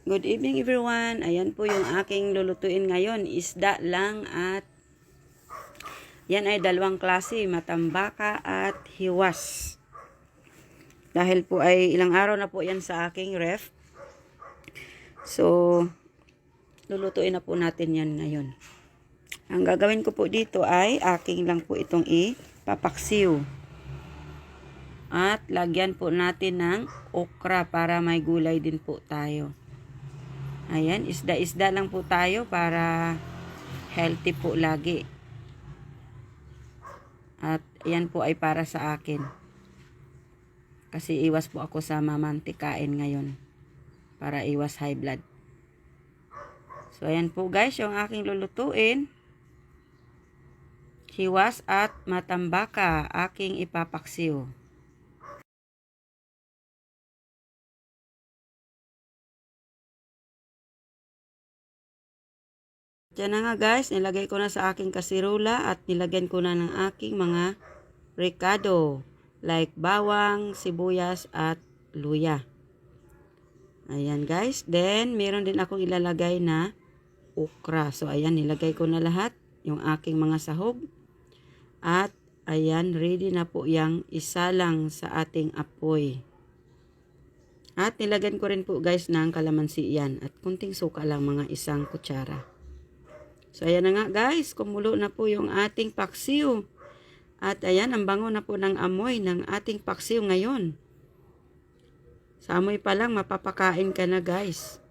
Good evening everyone. Ayan po yung aking lulutuin ngayon. Isda lang at yan ay dalawang klase, matambaka at hiwas. Dahil po ay ilang araw na po yan sa aking ref. So, lulutuin na po natin yan ngayon. Ang gagawin ko po dito ay aking lang po itong ipapaksiw. At lagyan po natin ng okra para may gulay din po tayo. Ayan, isda-isda lang po tayo para healthy po lagi. At yan po ay para sa akin. Kasi iwas po ako sa mamantikain ngayon. Para iwas high blood. So ayan po guys, yung aking lulutuin. Hiwas at matambaka aking ipapaksiw. Diyan na nga guys, nilagay ko na sa aking kasirula at nilagyan ko na ng aking mga rekado. Like bawang, sibuyas at luya. Ayan guys. Then, meron din akong ilalagay na okra. So ayan, nilagay ko na lahat yung aking mga sahog. At ayan, ready na po yung isalang sa ating apoy. At nilagyan ko rin po guys ng kalamansi yan. At kunting suka lang, mga 1 kutsara. So, ayan na nga guys, kumulo na po yung ating paksiw. At ayan, ang bango na po ng amoy ng ating paksiw ngayon. Sa amoy pa lang, mapapakain ka na guys.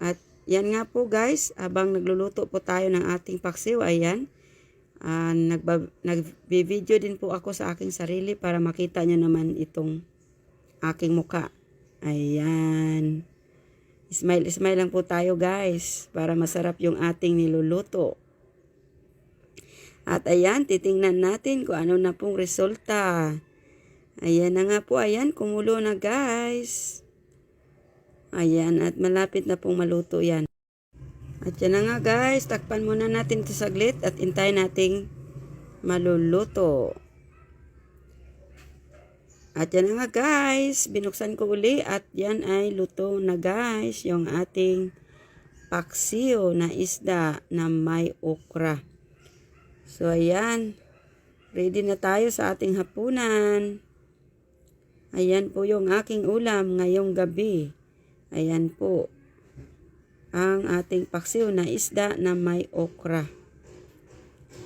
At yan nga po guys, habang nagluluto po tayo ng ating paksiw, ayan. Nag-video din po ako sa aking sarili para makita nyo naman itong aking muka. Ayan. Smile lang po tayo guys para masarap yung ating niluluto. At ayan, titingnan natin kung ano na pong resulta. Ayan na nga po, ayan, kumulo na guys. Ayan, at malapit na pong maluto yan. At yan na nga guys, takpan muna natin ito saglit at hintayin nating maluluto. At yan na nga guys, binuksan ko uli at yan ay luto na guys, yung ating paksiw na isda na may okra. So ayan, ready na tayo sa ating hapunan. Ayan po yung aking ulam ngayong gabi. Ayan po, ang ating paksiw na isda na may okra.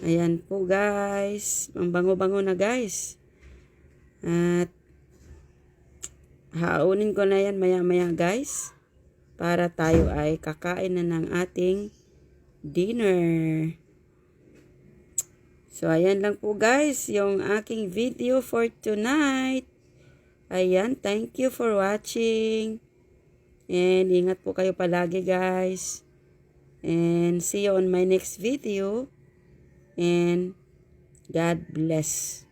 Ayan po guys, ang bango-bango na guys. At haunin ko na yan maya-maya guys. Para tayo ay kakain na ng ating dinner. So ayan lang po guys yung aking video for tonight. Ayan, thank you for watching. And ingat po kayo palagi guys. And see you on my next video. And God bless.